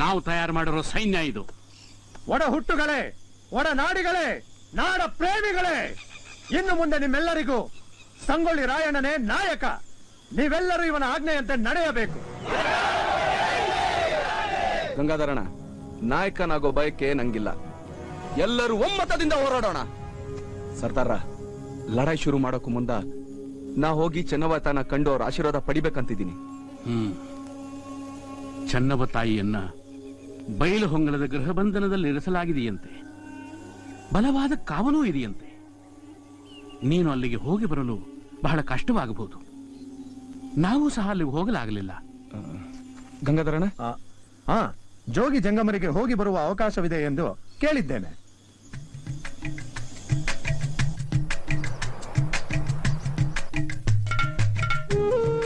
ನಾವು ತಯಾರು ಮಾಡಿರೋ ಸೈನ್ಯ ಇದು. ಒಡ ಹುಟ್ಟುಗಳೇ, ಒಡ ನಾಡಿಗಳೇ, ನಾಡ ಪ್ರೇಮಿಗಳೇ, ಇನ್ನು ಮುಂದೆ ನಿಮ್ಮೆಲ್ಲರಿಗೂ ಸಂಗೊಳ್ಳಿ ರಾಯಣ್ಣನೇ ನಾಯಕ. ನೀವೆಲ್ಲರೂ ಇವನ ಆಜ್ಞೆಯಂತೆ ನಡೆಯಬೇಕು. ಗಂಗಾಧರಣ, ನಾಯಕನಾಗೋ ಬಯಕೆ ನಂಗಿಲ್ಲ. ಎಲ್ಲರೂ ಒಮ್ಮತದಿಂದ ಹೋರಾಡೋಣ. ಸರ್ದಾರ, ಲಡಾಯಿ ಶುರು ಮಾಡೋಕು ಮುಂದ ನಾ ಹೋಗಿ ಚೆನ್ನವತನ ಕಂಡು ಅವ್ರ ಆಶೀರ್ವಾದ ಪಡಿಬೇಕಂತಿದ್ದೀನಿ. ಚೆನ್ನವ ತಾಯಿಯನ್ನ ಬಯಲು ಹೊಂಗಲದ ಗೃಹ ಬಂಧನದಲ್ಲಿ ಇರಿಸಲಾಗಿದೆಯಂತೆ. ಬಲವಾದ ಕಾವಲೂ ಇದೆಯಂತೆ. ನೀನು ಅಲ್ಲಿಗೆ ಹೋಗಿ ಬರಲು ಬಹಳ ಕಷ್ಟವಾಗಬಹುದು. ನಾವು ಸಹ ಅಲ್ಲಿಗೆ ಹೋಗಲಾಗಲಿಲ್ಲ. ಗಂಗಾಧರಣ, ಜೋಗಿ ಜಂಗಮರಿಗೆ ಹೋಗಿ ಬರುವ ಅವಕಾಶವಿದೆ ಎಂದು ಕೇಳಿದ್ದೇನೆ.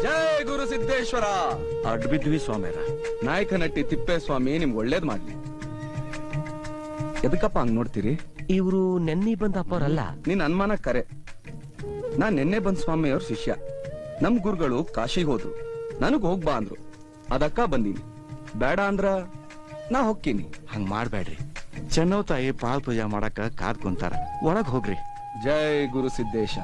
ಜೈ ಗುರು ಸಿದ್ದೇಶ್ವರ. ಅಡ್ಬಿದ್ವಿ ಸ್ವಾಮಿಯರ. ನಾಯಕ ನಟ್ಟಿ ತಿಪ್ಪೇಸ್ವಾಮಿ ನಿಮ್ಗೆ ಒಳ್ಳೇದ್ ಮಾಡ್ಲಿ. ಎದಕ್ಕಪ್ಪ ಹಂಗ್ ನೋಡ್ತೀರಿ? ಇವರು ನೆನ್ನೆ ಬಂದ ಅಪ್ಪರಲ್ಲ. ನಿನ್ ಅನುಮಾನ ಕರೆ. ನಾನ್ ನೆನ್ನೆ ಬಂದ್ ಸ್ವಾಮಿಯವ್ರ ಶಿಷ್ಯ. ನಮ್ ಗುರುಗಳು ಕಾಶಿಗೆ ಹೋದ್ರು. ನನಗ್ ಹೋಗ್ಬಾ ಅಂದ್ರು, ಅದಕ್ಕ ಬಂದೀನಿ. ಬೇಡ ಅಂದ್ರ ನಾ ಹೋಗ್ತೀನಿ. ಹಂಗ್ ಮಾಡ್ಬೇಡ್ರಿ. ಚೆನ್ನವ್ ತಾಯಿ ಪಾಲ್ ಪೂಜಾ ಮಾಡಕ ಕಾದ್ ಕುಂತಾರ, ಒಳಗ್ ಹೋಗ್ರಿ. ಜೈ ಗುರು ಸಿದ್ದೇಶ.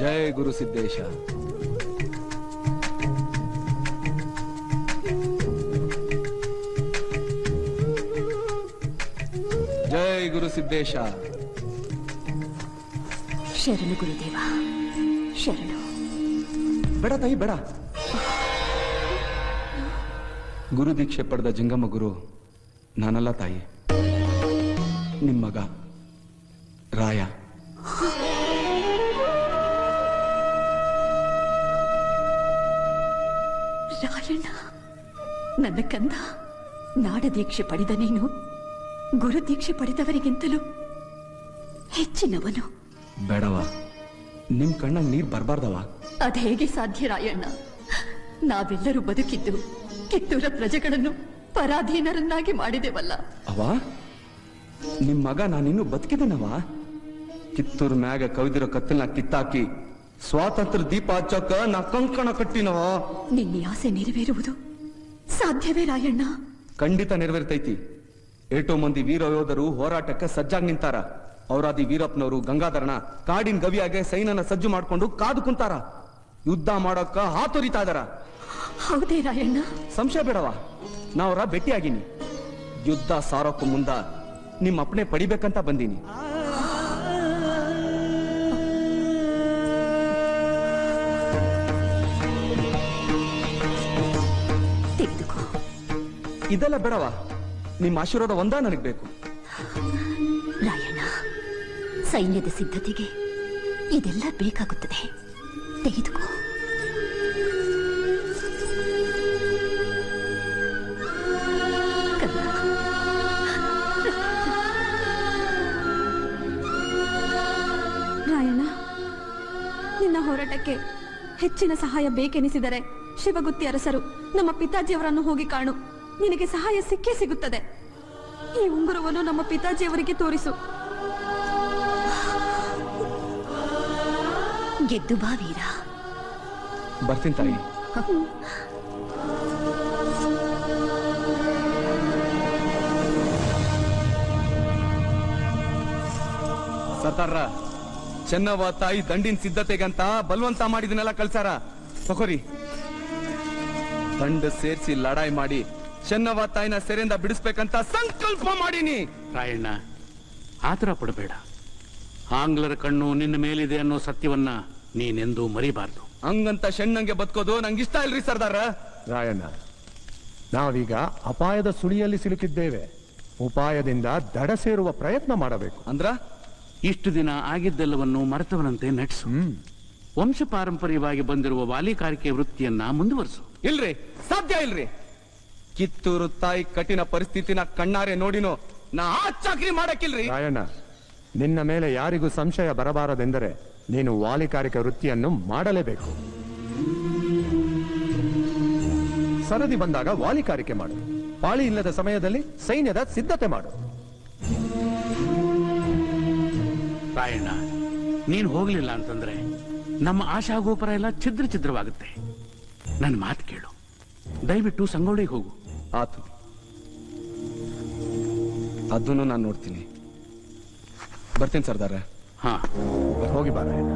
ಜೈ ಗುರು ಸಿದ್ದೇಶ. ಜೈ ಗುರು ಸಿದ್ದೇಶ. ಶರಣು ಗುರುದೇವ, ಶರಣು. ಬೇಡ ತಾಯಿ, ಬೇಡ. ಗುರು ದೀಕ್ಷೆ ಪಡೆದ ಜಂಗಮ ಗುರು ನಾನಲ್ಲ ತಾಯಿ, ನಿಮ್ ಮಗ ರಾಯ. ರಾಯಣ್ಣ, ನನ್ನ ಕಂದ. ನಾಡ ದೀಕ್ಷೆ ಪಡೆದ ನೀನು ಗುರು ದೀಕ್ಷೆ ಪಡೆದವರಿಗಿಂತಲೂ ಹೆಚ್ಚಿನವನು. ಬೇಡವ, ನಿಮ್ ಕಣ್ಣಾಗ ನೀರ್ ಬರ್ಬಾರ್ದವ. ಅದೇಗೆ ಸಾಧ್ಯ ರಾಯಣ್ಣ? ನಾವೆಲ್ಲರೂ ಬದುಕಿದ್ದು ಕಿತ್ತೂರ ಪ್ರಜೆಗಳನ್ನು ಪರಾಧೀನರನ್ನಾಗಿ ಮಾಡಿದೆವಲ್ಲ. ಅವ ನಿಮ್ ಮಗ ನಾನಿನ್ನೂ ಬದುಕಿದ್ದೇನವ. ಕಿತ್ತೂರ್ ಮ್ಯಾಗ ಕವಿದಿರೋ ಕತ್ತಲ್ನ ಕಿತ್ತಾಕಿ ಸ್ವಾತಂತ್ರ್ಯ ದೀಪ ಹಚ್ಚಕ ನಾ ಕಂಕಣ ಕಟ್ಟಿನವ. ನಿನ್ನ ಆಸೆ ನೆರವೇರುವುದು ಸಾಧ್ಯವೇ ರಾಯಣ್ಣ? ಖಂಡಿತ ನೆರವೇರ್ತೈತಿ. ಏಟೋ ಮಂದಿ ವೀರ ಯೋಧರು ಹೋರಾಟಕ್ಕೆ ಸಜ್ಜಾಗಿ ನಿಂತಾರ. ಅವರಾದಿ ವೀರಪ್ಪನವರು, ಗಂಗಾಧರಣ ಕಾಡಿನ ಗವಿಯಾಗೆ ಸೈನ್ಯನ ಸಜ್ಜು ಮಾಡ್ಕೊಂಡು ಕಾದು ಕುಂತಾರ. ಯುದ್ಧ ಮಾಡೋಕ ಹಾತೊರಿತಾ ಇದಾರ. ಹೌದೇ ರಾಯಣ್ಣ? ಸಂಶಯ ಬೇಡವ, ನಾವ್ರ ಭೇಟಿಯಾಗಿನಿ. ಯುದ್ಧ ಸಾರೋಕ್ಕೂ ಮುಂದ ನಿಮ್ಮ ಅಪ್ಪಣೆ ಪಡಿಬೇಕಂತ ಬಂದೀನಿ. ತೆಗೆದುಕೋ. ಇದೆಲ್ಲ ಬೇಡವ, ನಿಮ್ಮ ಆಶೀರ್ವಾದ ಒಂದ ನನಗ್ ಬೇಕು. ರಾಯಣ್ಣ, ಸೈನ್ಯದ ಸಿದ್ಧತೆಗೆ ಇದೆಲ್ಲ ಬೇಕಾಗುತ್ತದೆ. ತೆಗೆದುಕೋ. ರಾಯಣ್ಣ, ನಿನ್ನ ಹೋರಾಟಕ್ಕೆ ಹೆಚ್ಚಿನ ಸಹಾಯ ಬೇಕೆನಿಸಿದರೆ ಶಿವಗುತ್ತಿ ಅರಸರು ನಮ್ಮ ಪಿತಾಜಿಯವರನ್ನು ಹೋಗಿ ಕಾಣು. ನಿನಗೆ ಸಹಾಯ ಸಿಕ್ಕೇ ಸಿಗುತ್ತದೆ. ಈ ಉಂಗುರವನ್ನು ನಮ್ಮ ಪಿತಾಜಿಯವರಿಗೆ ತೋರಿಸು. ಗೆದ್ದು ಬಾ ವೀರ. ಬರ್ತೀನಿ ತಾಯಿ. ಸರ್ದಾರ, ಚೆನ್ನವ ತಾಯಿ ದಂಡಿನ ಸಿದ್ಧತೆಗಂತ ಬಲವಂತ ಮಾಡಿದನೆಲ್ಲ ಕಳ್ಸಾರ. ತಗೋರಿ. ದಂಡ ಸೇರಿಸಿ ಲಡಾಯಿ ಮಾಡಿ ಚೆನ್ನವ ತಾಯಿನ ಸೆರೆಯಿಂದ ಬಿಡಿಸ್ಬೇಕಂತ ಸಂಕಲ್ಪ ಮಾಡೀನಿ. ರಾಯಣ್ಣ, ಆತರ ಪಡಬೇಡ. ಆಂಗ್ಲರ ಕಣ್ಣು ನಿನ್ನ ಮೇಲಿದೆ ಅನ್ನೋ ಸತ್ಯವನ್ನ ನೀನೆಂದೂ ಮರಿಬಾರ್ದು. ಹಂಗಂತ ಶೆಣ್ಣಂಗೆ ಬದುಕೋದು ನಂಗಿಷ್ಟ ಇಲ್ರಿ ಸರ್ದಾರ. ರಾಯಣ್ಣ, ನಾವೀಗ ಅಪಾಯದ ಸುಳಿಯಲ್ಲಿ ಸಿಲುಕಿದ್ದೇವೆ. ಉಪಾಯದಿಂದ ದಡ ಸೇರುವ ಪ್ರಯತ್ನ ಮಾಡಬೇಕು. ಅಂದ್ರ ಇಷ್ಟು ದಿನ ಆಗಿದ್ದೆಲ್ಲವನ್ನು ಮರೆತವನಂತೆ ನಟಿಸು. ವಂಶ ಪಾರಂಪರ್ಯವಾಗಿ ಬಂದಿರುವ ವಾಲಿಕಾರಿಕೆ ವೃತ್ತಿಯನ್ನ ಮುಂದುವರಿಸು. ಇಲ್ರಿ, ಸಾಧ್ಯ ಇಲ್ರಿ. ಕಿತ್ತೂರು ತಾಯಿ ಕಠಿಣ ಪರಿಸ್ಥಿತಿನ ಕಣ್ಣಾರೆ ನೋಡಿನೋ ನಾ ಆ ಚಾಕ್ರಿ ಮಾಡಕ್ಕಿಲ್ರಿ. ರಾಯಣ್ಣ, ನಿನ್ನ ಮೇಲೆ ಯಾರಿಗೂ ಸಂಶಯ ಬರಬಾರದೆಂದರೆ ನೀನು ವಾಲಿಕಾರಿಕೆ ವೃತ್ತಿಯನ್ನು ಮಾಡಲೇಬೇಕು. ಸರದಿ ಬಂದಾಗ ವಾಲಿಕಾರಿಕೆ ಮಾಡು. ಪಾಳಿ ಇಲ್ಲದ ಸಮಯದಲ್ಲಿ ಸೈನ್ಯದ ಸಿದ್ಧತೆ ಮಾಡು. ರಾಯಣ್ಣ, ನೀನು ಹೋಗ್ಲಿಲ್ಲ ಅಂತಂದ್ರೆ ನಮ್ಮ ಆಶಾಗೋಪುರ ಎಲ್ಲ ಛಿದ್ರ ಛಿದ್ರವಾಗುತ್ತೆ. ನನ್ನ ಮಾತು ಕೇಳು, ದಯವಿಟ್ಟು ಸಂಗೋಳಿಗೆ ಹೋಗು. ಆತು, ಅದನ್ನು ನಾನು ನೋಡ್ತೀನಿ. ಬರ್ತೀನಿ ಸರ್ದಾರ. ಹಾ, ಹೋಗಿ ಬಾ ರಾಯಣ್ಣ.